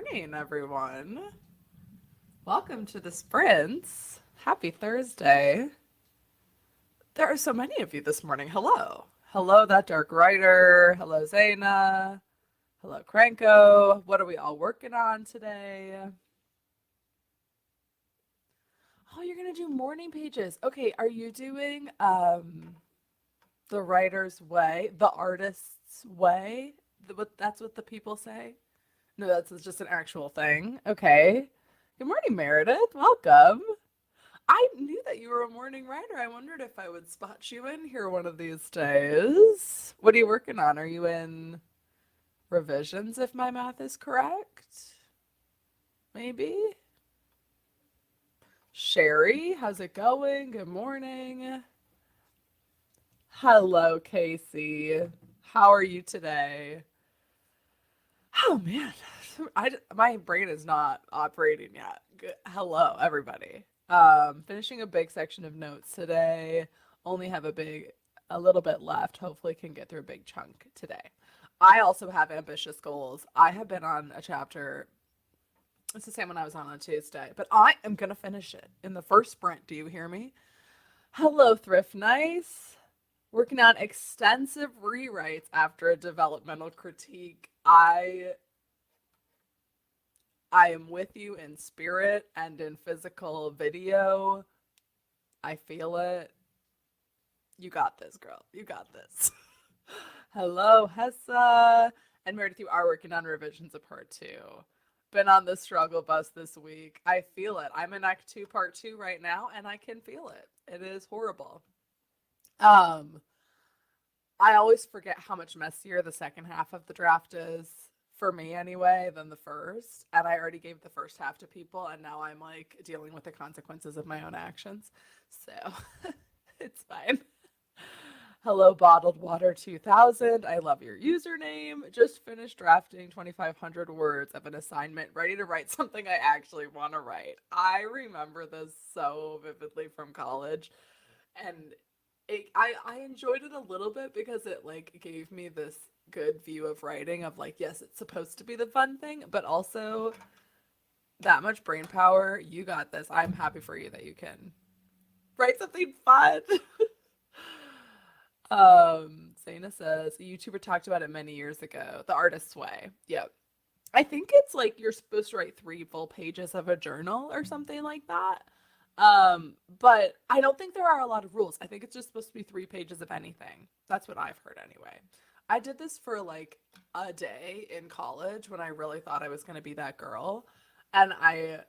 morning, everyone. Welcome to the Sprints. Happy Thursday. There are so many of you this morning. Hello. Hello, that dark writer. Hello, Zaina. Hello, Cranko. What are we all working on today? Oh, you're going to do morning pages. Okay, are you doing the writer's way, the artist's way? That's what the people say? No, that's just an actual thing. Okay. Good morning, Meredith. Welcome. I knew that you were a morning writer. I wondered if I would spot you in here one of these days. What are you working on? Are you in revisions, if my math is correct? Maybe? Sherry, how's it going? Good morning. Hello, Casey. How are you today? Oh man, my brain is not operating yet. Hello, everybody. Finishing a big section of notes today. Only have a little bit left. Hopefully, can get through a big chunk today. I also have ambitious goals. I have been on a chapter. It's the same one I was on Tuesday, but I am gonna finish it in the first sprint. Do you hear me? Hello, Thrift Nice. Working on extensive rewrites after a developmental critique. I am with you in spirit and in physical video. I feel it. You got this, girl. You got this. Hello, Hessa. And Meredith, you are working on revisions of part two. Been on the struggle bus this week. I feel it. I'm in Act 2, part 2 right now, and I can feel it. It is horrible. Um, I always forget how much messier the second half of the draft is, for me anyway, than the first. And I already gave the first half to people, and now I'm like dealing with the consequences of my own actions. So it's fine. Hello, Bottled Water 2000. I love your username. Just finished drafting 2,500 words of an assignment, ready to write something I actually want to write. I remember this so vividly from college, and I enjoyed it a little bit because it like gave me this good view of writing of like, yes, it's supposed to be the fun thing, but also that much brain power. You got this. I'm happy for you that you can write something fun. Sana says a YouTuber talked about it many years ago. The Artist's Way. Yep. I think it's like you're supposed to write 3 full pages of a journal or something like that. But I don't think there are a lot of rules. I think it's just supposed to be 3 pages of anything. That's what I've heard anyway. I did this for like a day in college when I really thought I was going to be that girl. And I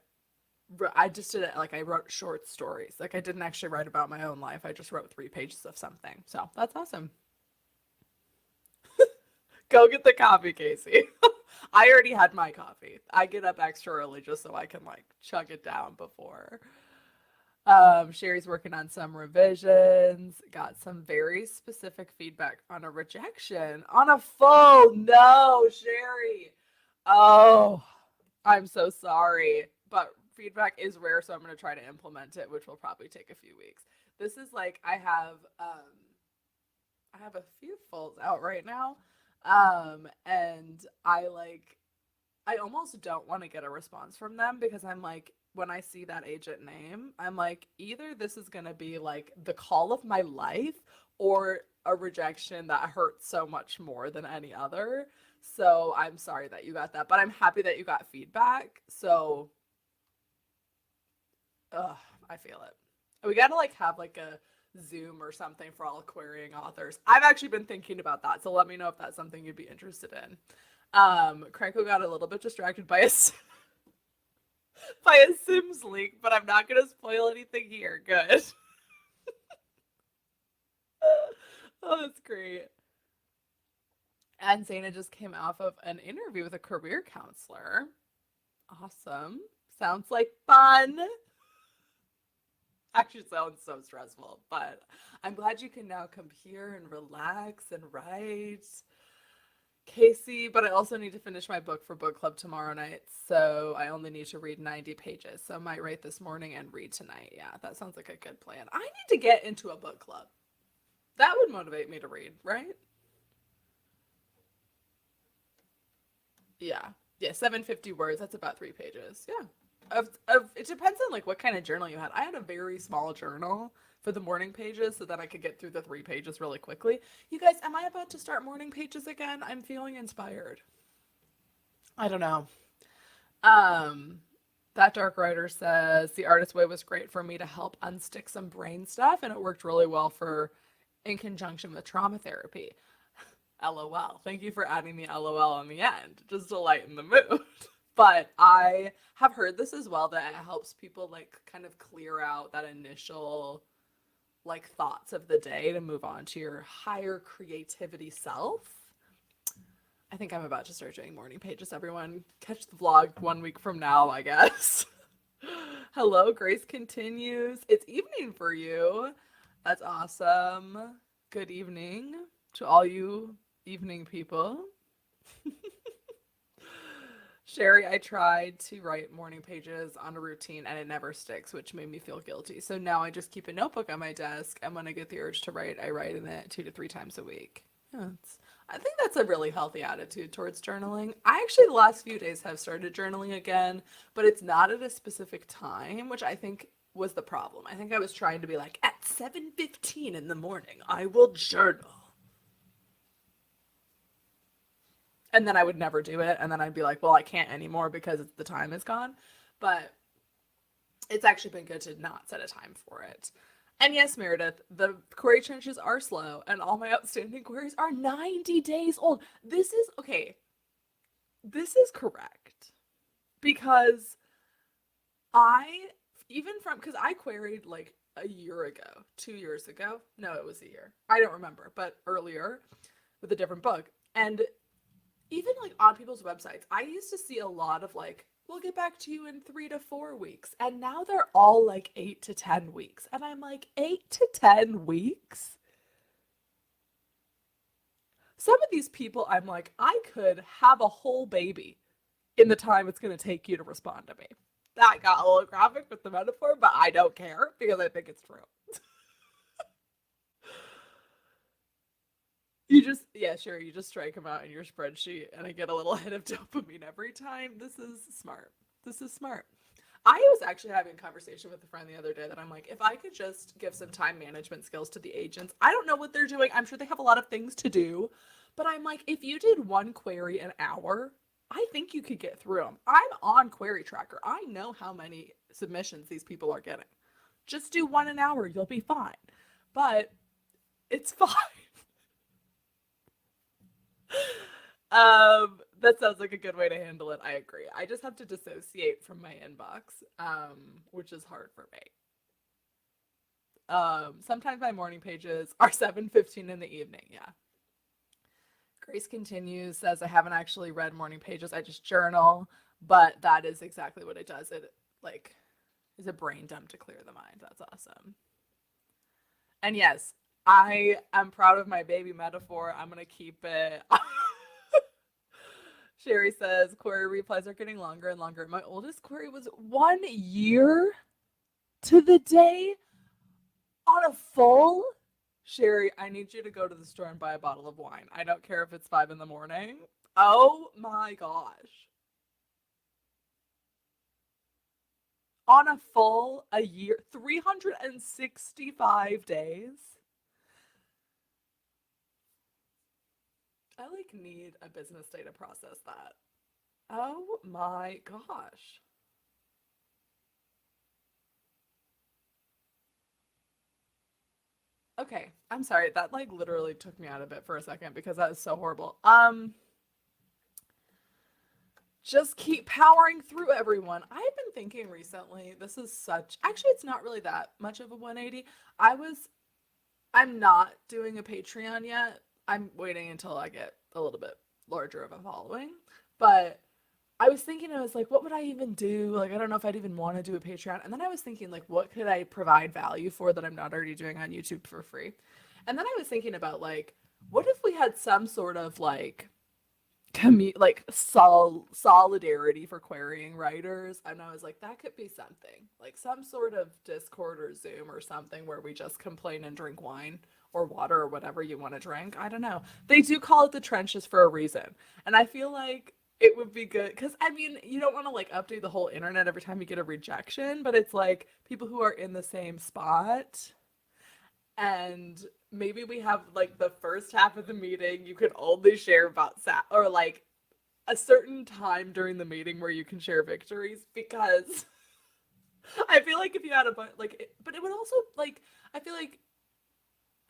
just did it like I wrote short stories. Like I didn't actually write about my own life. I just wrote 3 pages of something. So that's awesome. Go get the coffee, Casey. I already had my coffee. I get up extra early just so I can like chug it down before. Sherry's working on some revisions. Got some very specific feedback on a rejection. On a phone. No, Sherry. Oh, I'm so sorry. But feedback is rare, so I'm going to try to implement it, which will probably take a few weeks. This is like I have a few fulls out right now. And I almost don't want to get a response from them because I'm like, when I see that agent name, I'm like, either this is going to be like the call of my life or a rejection that hurts so much more than any other. So I'm sorry that you got that, but I'm happy that you got feedback. So, ugh, I feel it. We got to like have like a Zoom or something for all querying authors. I've actually been thinking about that, so let me know if that's something you'd be interested in. Cranko got a little bit distracted by a by a Sims leak, but I'm not gonna spoil anything here. Good. Oh, that's great. And Zaina just came off of an interview with a career counselor. Awesome. Sounds like fun. Actually sounds so stressful, but I'm glad you can now come here and relax and write. Casey, but I also need to finish my book for book club tomorrow night, so I only need to read 90 pages. So I might write this morning and read tonight. Yeah, that sounds like a good plan. I need to get into a book club. That would motivate me to read, right? Yeah. Yeah, 750 words. That's about 3 pages. Yeah. Of it depends on like what kind of journal you had. I had a very small journal for the morning pages so that I could get through the 3 pages really quickly. You guys, am I about to start morning pages again? I'm feeling inspired. I don't know. Um, that dark writer says the artist way was great for me to help unstick some brain stuff, and it worked really well for in conjunction with trauma therapy. LOL. Thank you for adding the LOL on the end, just to lighten the mood. But I have heard this as well that it helps people like kind of clear out that initial like thoughts of the day to move on to your higher creativity self. I think I'm about to start doing morning pages, everyone. Catch the vlog 1 week from now, I guess. Hello, Grace continues. It's evening for you. That's awesome. Good evening to all you evening people. Sherry, I tried to write morning pages on a routine and it never sticks, which made me feel guilty. So now I just keep a notebook on my desk, and when I get the urge to write, I write in it 2 to 3 times a week. Yeah, I think that's a really healthy attitude towards journaling. I actually, the last few days, have started journaling again, but it's not at a specific time, which I think was the problem. I think I was trying to be like, at 7:15 in the morning, I will journal. And then I would never do it, and then I'd be like, well, I can't anymore because the time is gone. But it's actually been good to not set a time for it. And yes, Meredith, the query trenches are slow, and all my outstanding queries are 90 days old. This is okay. This is correct because I, even from, because I queried like a year ago, 2 years ago. No, it was a year. I don't remember, but earlier with a different book. And even like on people's websites, I used to see a lot of like, we'll get back to you in 3 to 4 weeks. And now they're all like 8 to 10 weeks. And I'm like, 8 to 10 weeks? Some of these people, I'm like, I could have a whole baby in the time it's going to take you to respond to me. That got a little graphic with the metaphor, but I don't care because I think it's true. You just, yeah, sure, you just strike them out in your spreadsheet, and I get a little hit of dopamine every time. This is smart. This is smart. I was actually having a conversation with a friend the other day that I'm like, if I could just give some time management skills to the agents, I don't know what they're doing. I'm sure they have a lot of things to do, but I'm like, if you did one query an hour, I think you could get through them. I'm on Query Tracker. I know how many submissions these people are getting. Just do one an hour, you'll be fine. But it's fine. That sounds like a good way to handle it. I agree. I just have to dissociate from my inbox, which is hard for me. Sometimes my morning pages are 7:15 in the evening. Yeah. Grace continues, says I haven't actually read morning pages. I just journal, but that is exactly what it does. It like is a brain dump to clear the mind. That's awesome. And yes, I am proud of my baby metaphor. I'm gonna keep it. Sherry says query replies are getting longer and longer. My oldest query was 1 year to the day on a full. Sherry, I need you to go to the store and buy a bottle of wine. I don't care if it's 5 in the morning. Oh my gosh. On a year, 365 days. I like need a business day to process that. Oh my gosh. Okay, I'm sorry. That like literally took me out of it for a second because that is so horrible. Just keep powering through, everyone. I've been thinking recently, this is such, actually it's not really that much of a 180. I was I'm not doing a Patreon yet. I'm waiting until I get a little bit larger of a following. But I was thinking, I was like, what would I even do? Like, I don't know if I'd even want to do a Patreon. And then I was thinking, like, what could I provide value for that I'm not already doing on YouTube for free? And then I was thinking about, like, what if we had some sort of, like, solidarity for querying writers? And I was like, that could be something. Like, some sort of Discord or Zoom or something where we just complain and drink wine or water or whatever you want to drink. I don't know. They do call it the trenches for a reason. And I feel like It would be good because I mean, you don't want to like update the whole internet every time you get a rejection, but it's like people who are in the same spot, and maybe we have like the first half of the meeting you can only share about or like a certain time during the meeting where you can share victories because I feel like if you had a bunch like but it would also like I feel like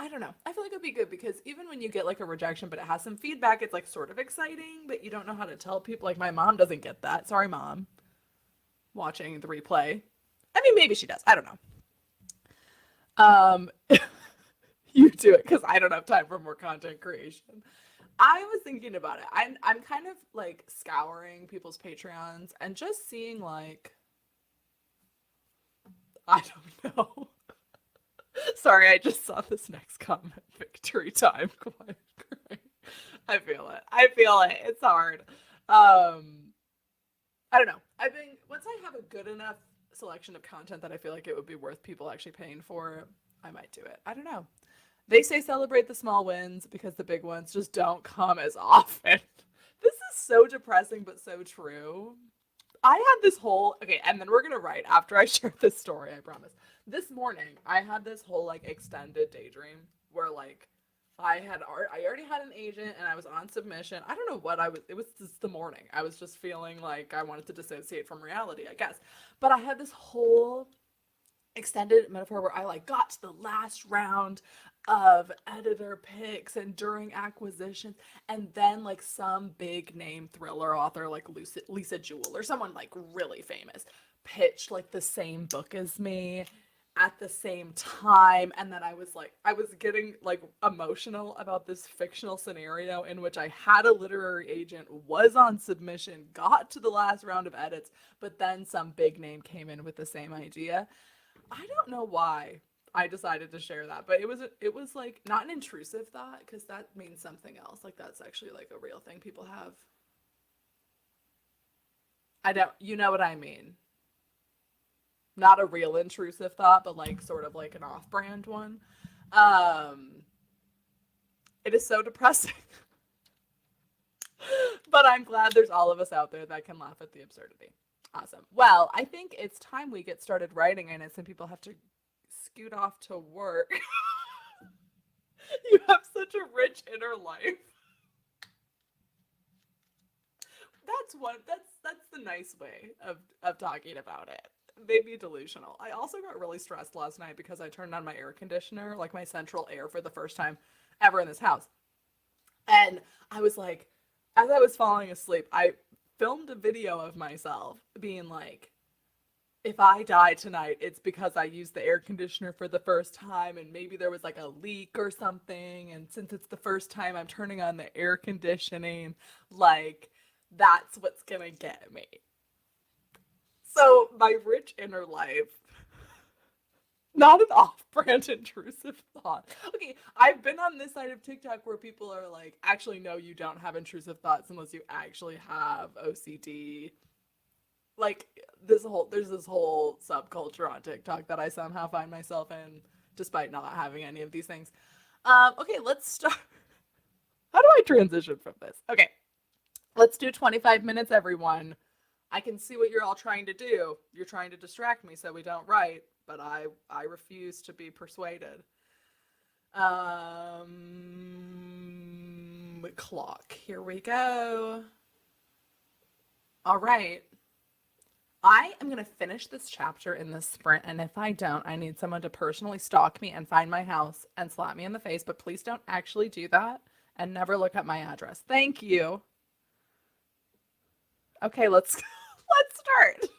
I don't know. I feel like it'd be good because even when you get like a rejection, but it has some feedback, it's like sort of exciting, but you don't know how to tell people. Like my mom doesn't get that. Sorry, mom, watching the replay. I mean, maybe she does. I don't know. Um, you do it because I don't have time for more content creation. I was thinking about it. I'm kind of like scouring people's Patreons and just seeing like I don't know. Sorry, I just saw this next comment. Victory time. Quiet crying. I feel it. I feel it. It's hard. I don't know. I think once I have a good enough selection of content that I feel like it would be worth people actually paying for, I might do it. I don't know. They say celebrate the small wins because the big ones just don't come as often. This is so depressing, but so true. I had this whole okay, and then we're gonna write after I share this story. I promise. This morning, I had this whole like extended daydream where like I already had an agent and I was on submission. I don't know what I was. It was just the morning. I was just feeling like I wanted to dissociate from reality, I guess. But I had this whole extended metaphor where I like got to the last round of editor picks and during acquisitions, and then like some big name thriller author like Lisa Jewell or someone like really famous pitched like the same book as me at the same time, and then I was getting like emotional about this fictional scenario in which I had a literary agent, was on submission, got to the last round of edits, but then some big name came in with the same idea. I don't know why I decided to share that, but it was like not an intrusive thought because that means something else. Like that's actually like a real thing people have. I don't, you know what I mean? Not a real intrusive thought, but like sort of like an off-brand one. Um, it is so depressing, but I'm glad there's all of us out there that can laugh at the absurdity. Awesome. Well, I think it's time we get started writing in it, and people have to scoot off to work. You have such a rich inner life. That's the nice way of talking about it. Maybe delusional. I also got really stressed last night because I turned on my air conditioner, like my central air for the first time ever in this house. And I was like, as I was falling asleep, I filmed a video of myself being like, if I die tonight, it's because I used the air conditioner for the first time and maybe there was like a leak or something. And since it's the first time I'm turning on the air conditioning, like that's what's gonna get me. So my rich inner life, not an off-brand intrusive thought. Okay, I've been on this side of TikTok where people are like, actually, no, you don't have intrusive thoughts unless you actually have OCD. Like there's this whole subculture on TikTok that I somehow find myself in, despite not having any of these things. Okay, let's start. How do I transition from this? Okay, let's do 25 minutes, everyone. I can see what you're all trying to do. You're trying to distract me so we don't write, but I refuse to be persuaded. Clock. Here we go. All right. I am going to finish this chapter in this sprint, and if I don't, I need someone to personally stalk me and find my house and slap me in the face, but please don't actually do that and never look up my address. Thank you. Okay, let's let's start.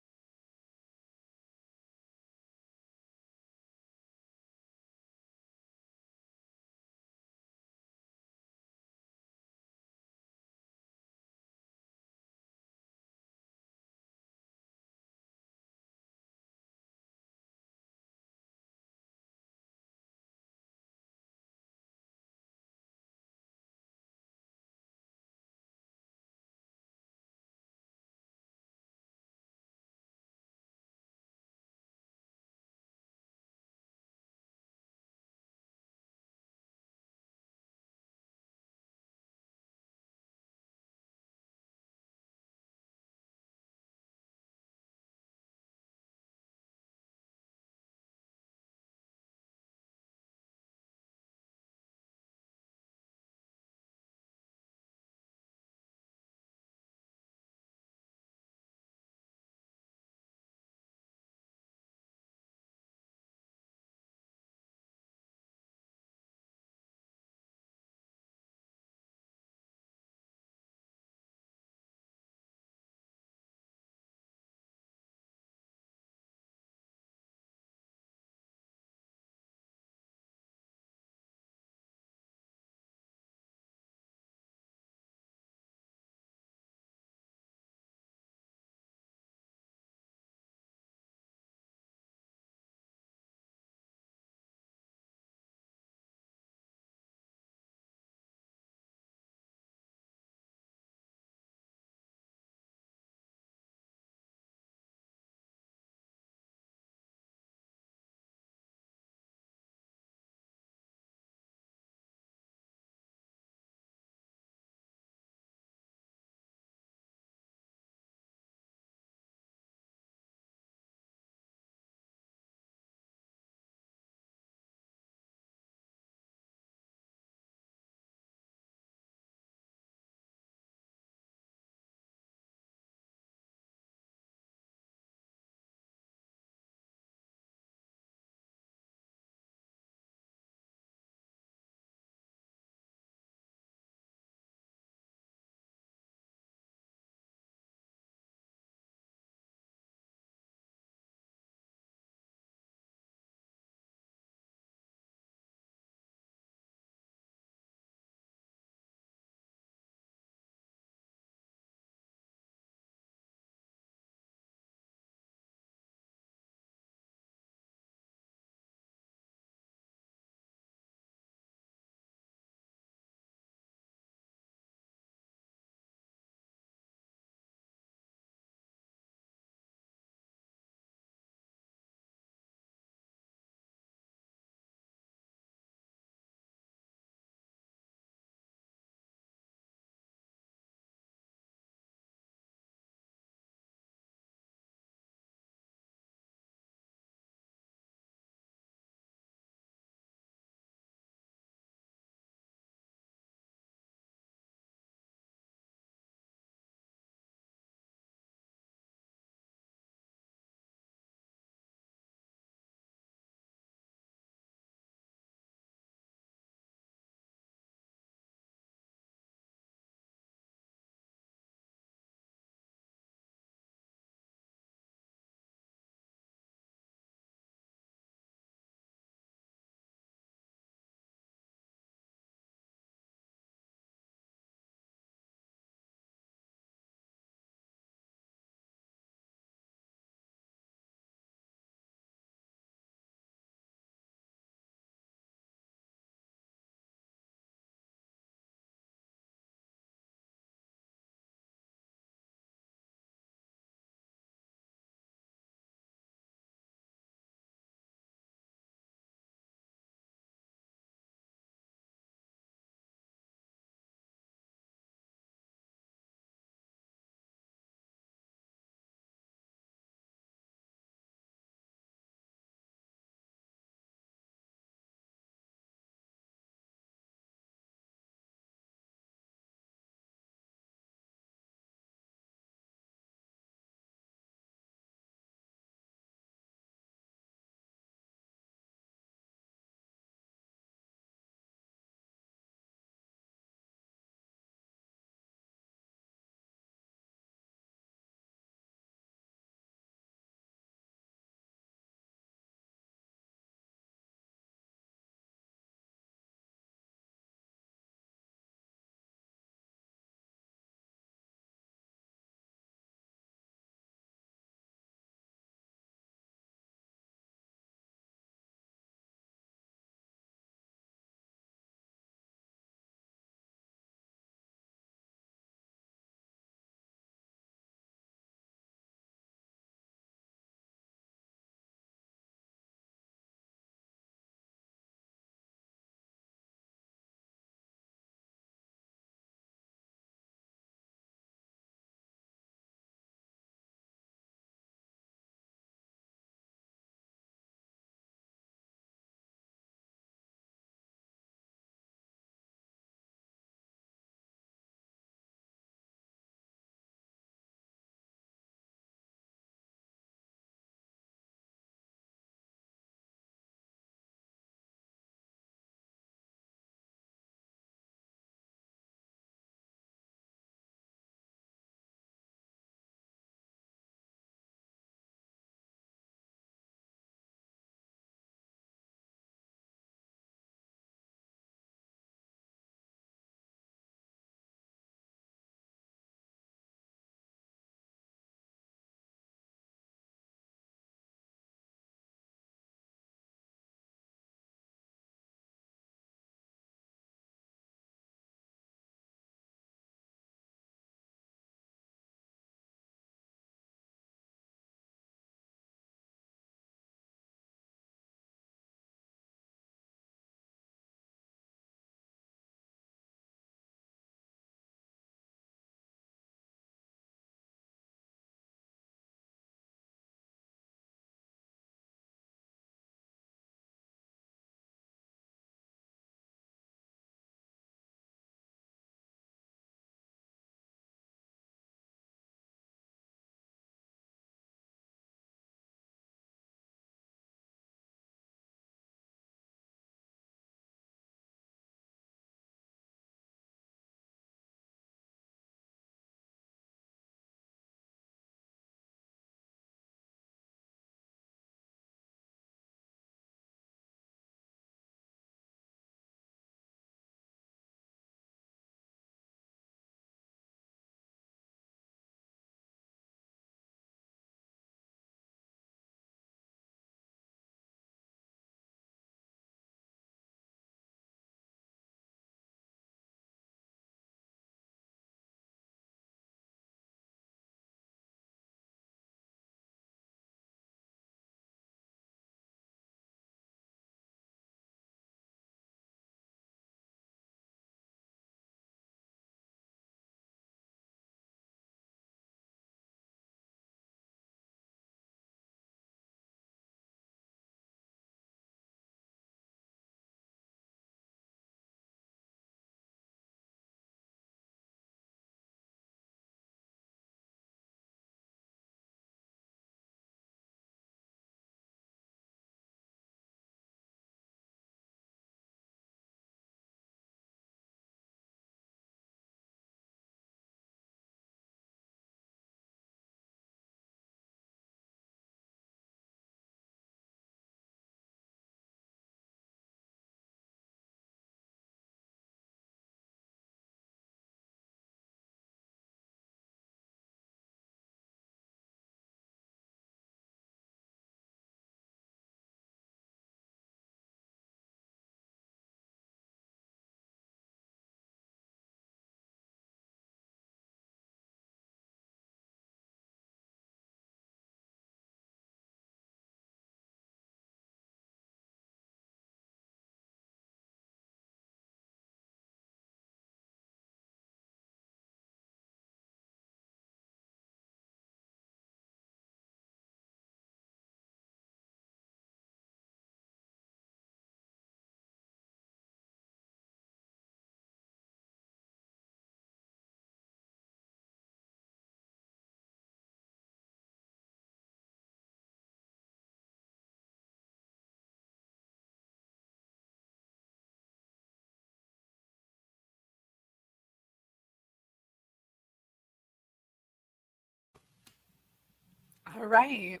All right.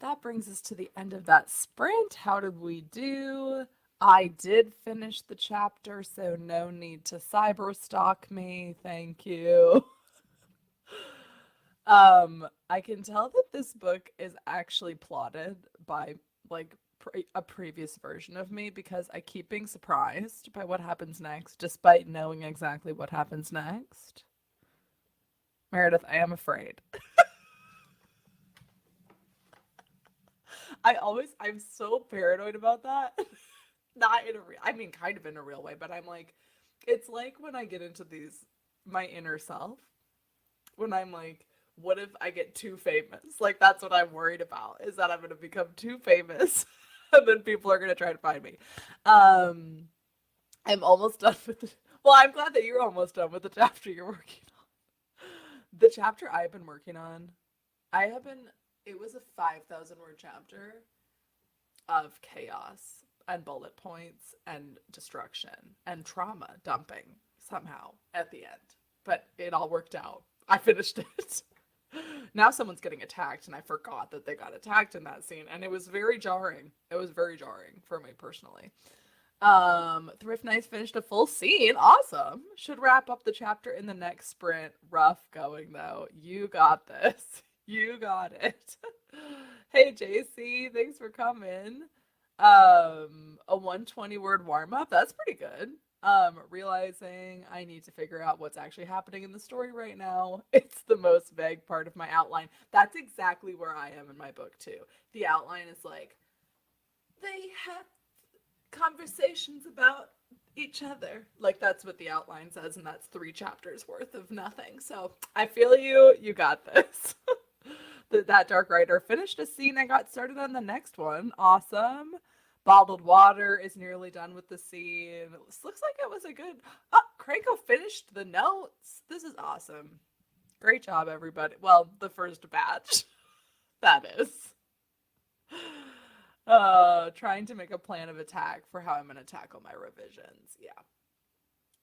That brings us to the end of that sprint. How did we do? I did finish the chapter, so no need to cyber stalk me. Thank you. I can tell that this book is actually plotted by like a previous version of me because I keep being surprised by what happens next, despite knowing exactly what happens next. Meredith, I am afraid. I'm so paranoid about that. Not in a real, I mean, kind of in a real way, but I'm like, it's like when I get into my inner self, when I'm like, what if I get too famous? Like, that's what I'm worried about, is that I'm going to become too famous and then people are going to try to find me. Um, I'm almost done with the, well, I'm glad that you're almost done with the chapter you're working on. The chapter I've been working on, I have been, it was a 5,000 word chapter of chaos and bullet points and destruction and trauma dumping somehow at the end. But it all worked out. I finished it. Now someone's getting attacked, and I forgot that they got attacked in that scene, and it was very jarring. It was very jarring for me personally. Thrift Nights finished a full scene. Awesome. Should wrap up the chapter in the next sprint. Rough going though. You got this. You got it. Hey JC, thanks for coming. A 120 word warm up. That's pretty good. Realizing I need to figure out what's actually happening in the story right now. It's the most vague part of my outline. That's exactly where I am in my book too. The outline is like, they have conversations about each other. Like, that's what the outline says, and that's 3 chapters worth of nothing. So I feel you. You got this. That Dark Rider finished a scene and got started on the next one. Awesome. Bottled Water is nearly done with the scene. Looks like it was a good. Oh, Cranko finished the notes. This is awesome. Great job, everybody. Well, the first batch. That is. Trying to make a plan of attack for how I'm going to tackle my revisions. Yeah.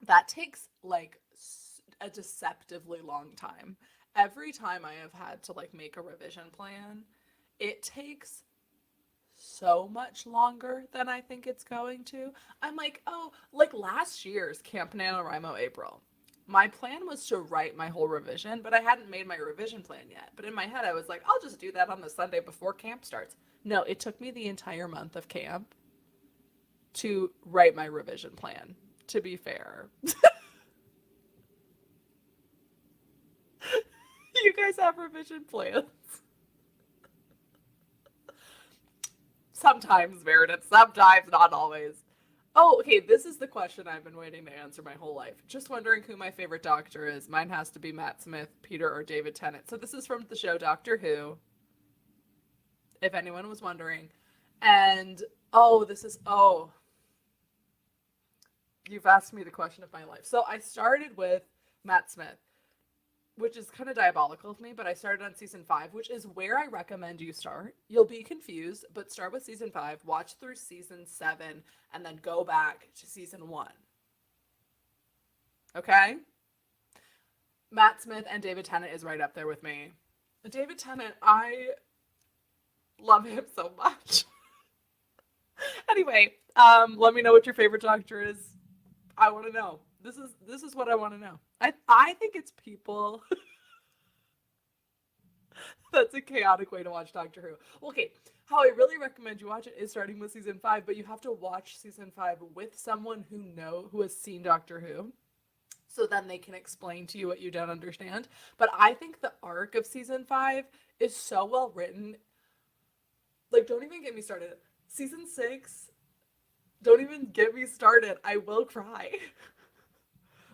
That takes like a deceptively long time. Every time I have had to like make a revision plan, it takes so much longer than I think it's going to. I'm like, oh, like last year's Camp NaNoWriMo April. My plan was to write my whole revision, but I hadn't made my revision plan yet. But in my head, I was like, I'll just do that on the Sunday before camp starts. No, it took me the entire month of camp to write my revision plan, to be fair. You guys have revision plans. Sometimes, Meredith. Sometimes, not always. Oh, okay. This is the question I've been waiting to answer my whole life. Just wondering who my favorite doctor is. Mine has to be Matt Smith, Peter, or David Tennant. So this is from the show Doctor Who, if anyone was wondering. And, you've asked me the question of my life. So I started with Matt Smith, which is kind of diabolical of me, but I started on season 5, which is where I recommend you start. You'll be confused, but start with season 5, watch through season 7, and then go back to season 1. Okay? Matt Smith and David Tennant is right up there with me. David Tennant, I love him so much. Anyway, let me know what your favorite doctor is. I want to know. This is what I want to know. I think it's people. That's a chaotic way to watch Doctor Who. Okay, how I really recommend you watch it is starting with season 5, but you have to watch season 5 with someone who has seen Doctor Who. So then they can explain to you what you don't understand. But I think the arc of season 5 is so well written. Like, don't even get me started. Season 6, don't even get me started. I will cry.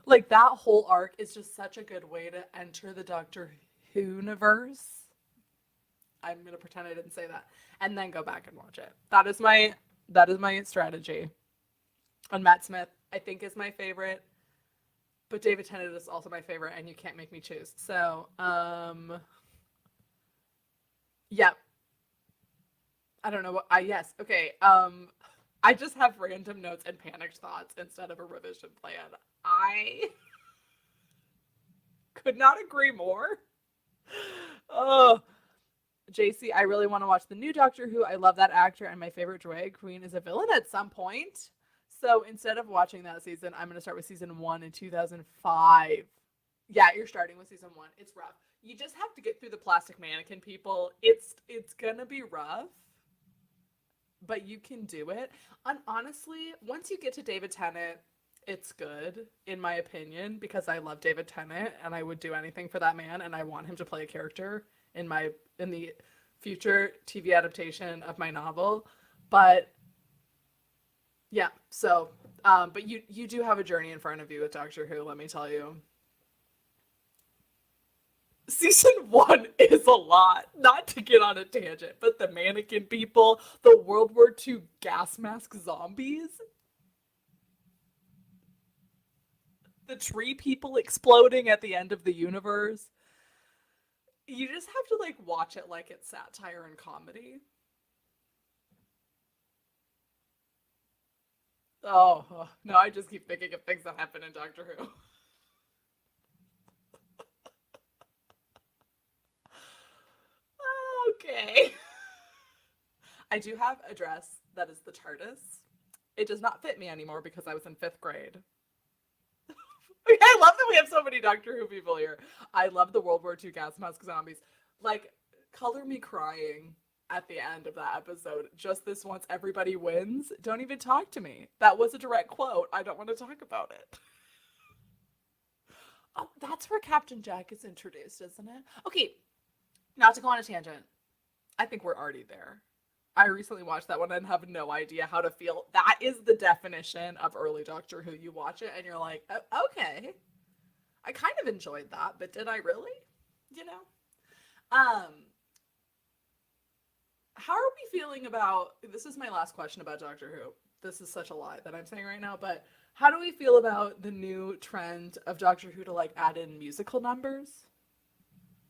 Like, that whole arc is just such a good way to enter the Doctor Who universe. I'm going to pretend I didn't say that. And then go back and watch it. That is my strategy. And Matt Smith, I think, is my favorite. But David Tennant is also my favorite, and you can't make me choose. So, yeah. I don't know what, yes. Okay. I just have random notes and panicked thoughts instead of a revision plan. I could not agree more. Oh, JC, I really want to watch the new Doctor Who. I love that actor, and my favorite drag queen is a villain at some point. So instead of watching that season, I'm going to start with season 1 in 2005. Yeah, you're starting with season 1. It's rough. You just have to get through the plastic mannequin, people. It's going to be rough, but you can do it. And honestly, once you get to David Tennant, it's good, in my opinion, because I love David Tennant and I would do anything for that man, and I want him to play a character in the future TV adaptation of my novel. But yeah, so but you do have a journey in front of you with Doctor Who, let me tell you. Season 1 is a lot. Not to get on a tangent, but the mannequin people, the World War II gas mask zombies, the tree people exploding at the end of the universe. You just have to like watch it like it's satire and comedy. Oh, no, I just keep thinking of things that happen in Doctor Who. Okay. I do have a dress that is the TARDIS. It does not fit me anymore because I was in 5th grade. I love that we have so many Doctor Who people here. I love the World War II gas mask zombies. Like, color me crying at the end of that episode. Just this once, everybody wins. Don't even talk to me. That was a direct quote. I don't want to talk about it. Oh, that's where Captain Jack is introduced, isn't it? Okay, not to go on a tangent. I think we're already there. I recently watched that one and have no idea how to feel. That is the definition of early Doctor Who. You watch it and you're like, "Oh, okay, I kind of enjoyed that, but did I really? You know? Um, how are we feeling about this? Is my last question about Doctor Who. This is such a lie that I'm saying right now, but how do we feel about the new trend of Doctor Who to like add in musical numbers?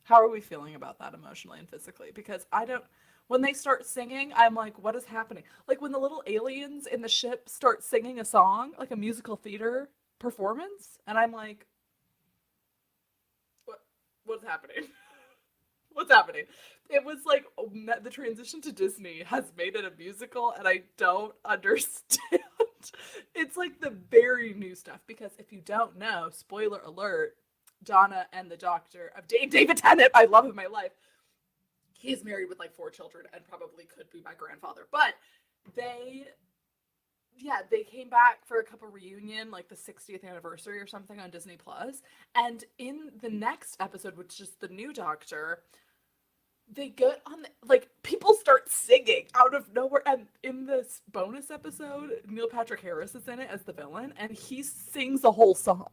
How are we feeling about that emotionally and physically? Because I don't, when they start singing, I'm like, what is happening? Like when the little aliens in the ship start singing a song, like a musical theater performance, and I'm like, what, what's happening? What's happening? It was like the transition to Disney has made it a musical, and I don't understand. It's like the very new stuff because if you don't know, spoiler alert, Donna and the Doctor of David Tennant, I love of my life. He is married with like 4 children and probably could be my grandfather. But they, yeah, they came back for a couple reunion, like the 60th anniversary or something on Disney Plus. And in the next episode, which is the new Doctor, they get on the, like people start singing out of nowhere. And in this bonus episode, Neil Patrick Harris is in it as the villain, and he sings a whole song.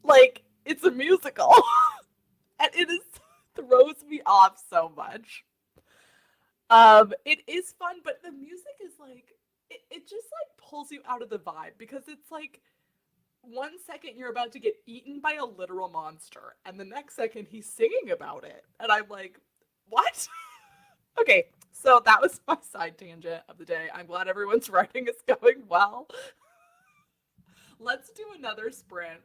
Like it's a musical, and it is throws me off so much. It is fun, but the music is like it just like pulls you out of the vibe because it's like 1 second you're about to get eaten by a literal monster, and the next second he's singing about it, and I'm like, what? Okay, so that was my side tangent of the day. I'm glad everyone's writing is going well. Let's do another sprint.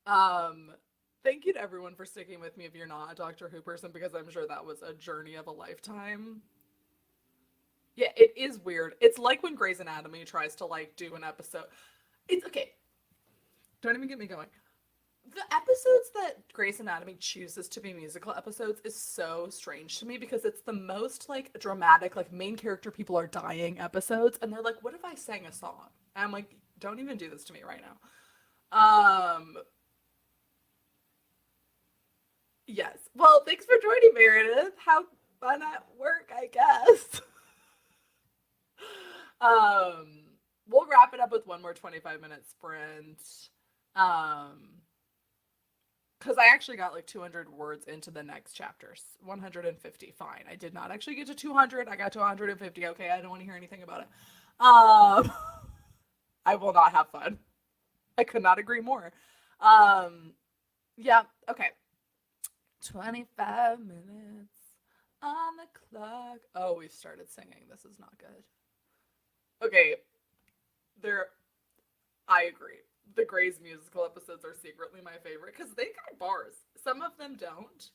Um, Thank you to everyone for sticking with me if you're not a Doctor Who person, because I'm sure that was a journey of a lifetime. Yeah, it is weird. It's like when Grey's Anatomy tries to like do an episode. It's okay. Don't even get me going. The episodes that Grey's Anatomy chooses to be musical episodes is so strange to me because it's the most like dramatic, like main character people are dying episodes, and they're like, "What if I sang a song?" And I'm like, "Don't even do this to me right now." Um, yes. Well, thanks for joining, Meredith. Have fun at work, I guess. um, we'll wrap it up with one more 25-minute sprint. Um, because I actually got like 200 words into the next chapters. 150, fine. I did not actually get to 200. I got to 150. Okay, I don't want to hear anything about it. Um, I will not have fun. I could not agree more. Um, yeah, okay. 25 minutes on the clock. Oh, we've started singing. This is not good. Okay, there. I agree. The Grey's musical episodes are secretly my favorite because they got bars. Some of them don't.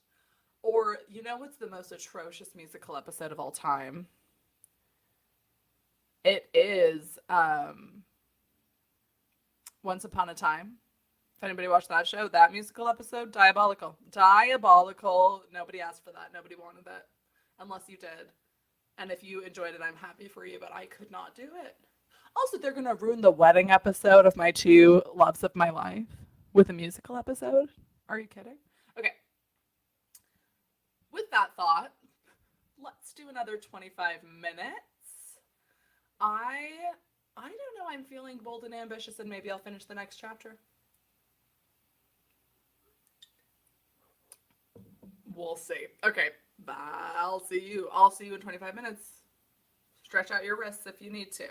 Or, you know what's the most atrocious musical episode of all time? It is Once Upon a Time. If anybody watched that show, that musical episode, diabolical. Diabolical. Nobody asked for that. Nobody wanted that. Unless you did. And if you enjoyed it, I'm happy for you, but I could not do it. Also, they're going to ruin the wedding episode of my two loves of my life with a musical episode. Are you kidding? Okay. With that thought, let's do another 25 minutes. I I don't know. I'm feeling bold and ambitious, and maybe I'll finish the next chapter. We'll see. Okay. Bye. I'll see you. I'll see you in 25 minutes. Stretch out your wrists if you need to.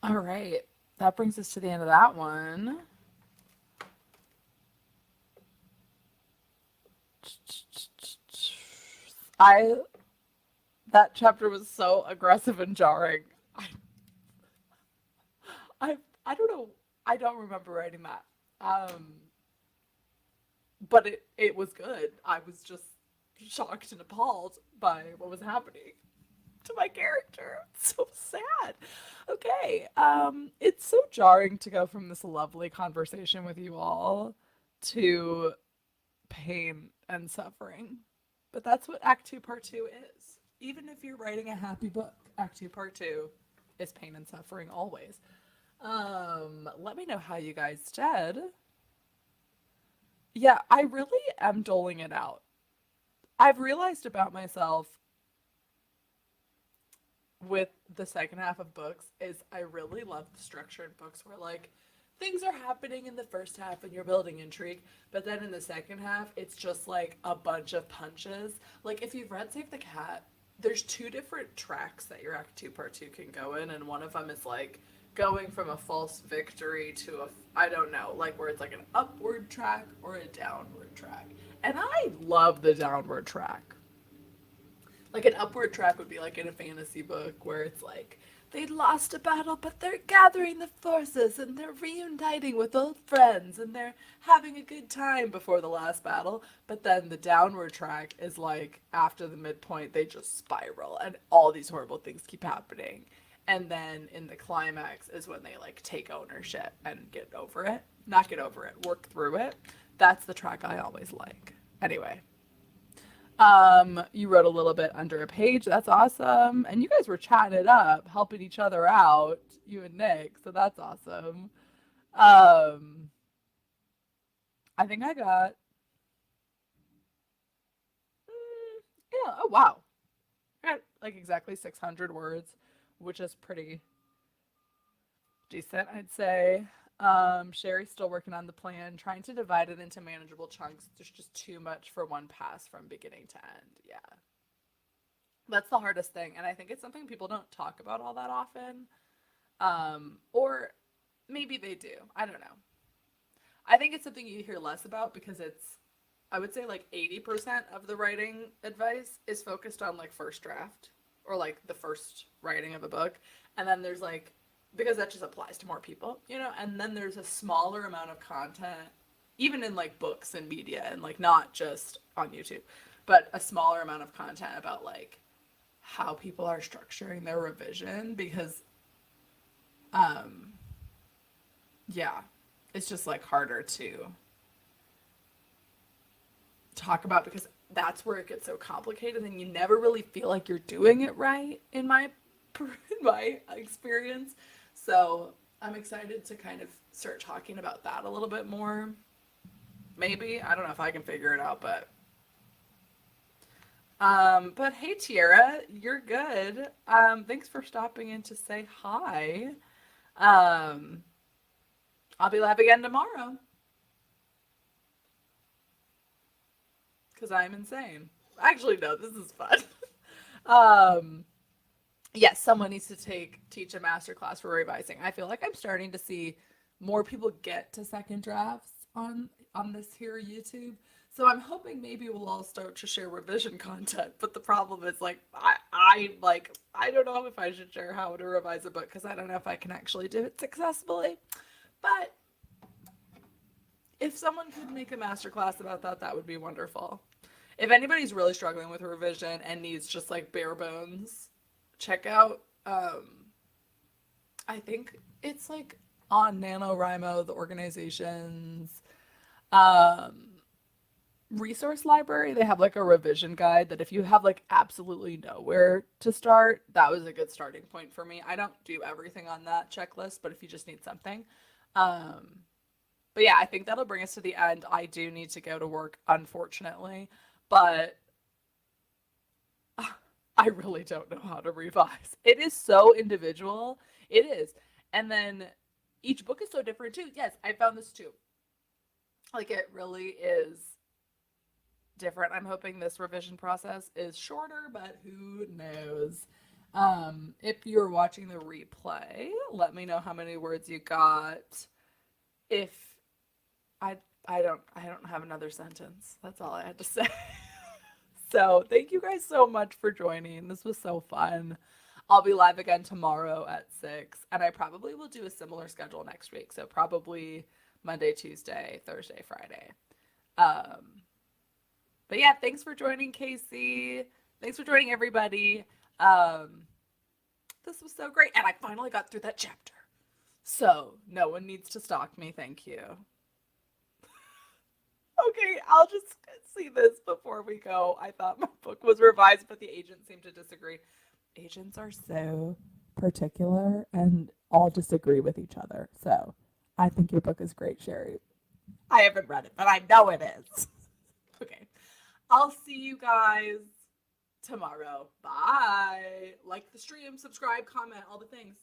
All right. That brings us to the end of that one. I That chapter was so aggressive and jarring. I I I don't know. I don't remember writing that. Um, but it was good. I was just shocked and appalled by what was happening to my character. It's so sad. Okay. It's so jarring to go from this lovely conversation with you all to pain and suffering. But that's what Act 2 Part 2 is. Even if you're writing a happy book, Act 2 Part 2 is pain and suffering always. Let me know how you guys did. Yeah, I really am doling it out. I've realized about myself with the second half of books is I really love the structure in books where like things are happening in the first half and you're building intrigue, but then in the second half it's just like a bunch of punches. Like if you've read Save the Cat, there's two different tracks that your Act 2 Part 2 can go in, and one of them is like going from a false victory to a I don't know, like where it's like an upward track or a downward track. And I love the downward track. Like an upward track would be like in a fantasy book where it's like they lost a battle but they're gathering the forces and they're reuniting with old friends and they're having a good time before the last battle. But then the downward track is like after the midpoint they just spiral and all these horrible things keep happening. And then in the climax is when they like take ownership and get over it. Not get over it, work through it. That's the track I always like. Anyway, you wrote a little bit under a page. That's awesome. And you guys were chatting it up, helping each other out, you and Nick. So that's awesome. Um, I think I got, yeah, oh wow. I got like exactly 600 words, which is pretty decent, I'd say. Sherry's still working on the plan, trying to divide it into manageable chunks. There's just too much for one pass from beginning to end. Yeah. That's the hardest thing. And I think it's something people don't talk about all that often. Or maybe they do. I don't know. I think it's something you hear less about because I would say like 80% of the writing advice is focused on like first draft or like the first writing of a book. And then there's like, because that just applies to more people, and then there's a smaller amount of content, even in like books and media and like not just on YouTube, but a smaller amount of content about like how people are structuring their revision because um yeah, it's just like harder to talk about because that's where it gets so complicated and you never really feel like you're doing it right in my experience. So I'm excited to kind of start talking about that a little bit more. Maybe I don't know if I can figure it out, but hey Tiara, you're good. Thanks for stopping in to say hi. Um, I'll be live again tomorrow because I'm insane. Actually, no, this is fun. um, yes, someone needs to teach a master class for revising. I feel like I'm starting to see more people get to second drafts on this here YouTube. So I'm hoping maybe we'll all start to share revision content. But the problem is like I don't know if I should share how to revise a book because I don't know if I can actually do it successfully. But if someone could make a master class about that, that would be wonderful. If anybody's really struggling with revision and needs just like bare bones, check out I think it's like on NaNoWriMo, the organization's um resource library. They have like a revision guide that if you have like absolutely nowhere to start, that was a good starting point for me. I don't do everything on that checklist, but if you just need something. Um but yeah, I think that'll bring us to the end. I do need to go to work, unfortunately, but I really don't know how to revise. It is so individual. It is. And then each book is so different too. Yes, I found this too. Like it really is different. I'm hoping this revision process is shorter, but who knows? If you're watching the replay, let me know how many words you got. If I I don't have another sentence. That's all I had to say. So, thank you guys so much for joining. This was so fun. I'll be live again tomorrow at 6, and I probably will do a similar schedule next week. So, probably Monday, Tuesday, Thursday, Friday. Um, but yeah, thanks for joining, Casey. Thanks for joining, everybody. Um, this was so great. And I finally got through that chapter. So, no one needs to stalk me. Thank you. Okay, I'll just see this before we go. I thought my book was revised, but the agents seem to disagree. Agents are so particular and all disagree with each other. So I think your book is great, Sherry. I haven't read it, but I know it is. Okay. I'll see you guys tomorrow. Bye. Like the stream, subscribe, comment, all the things.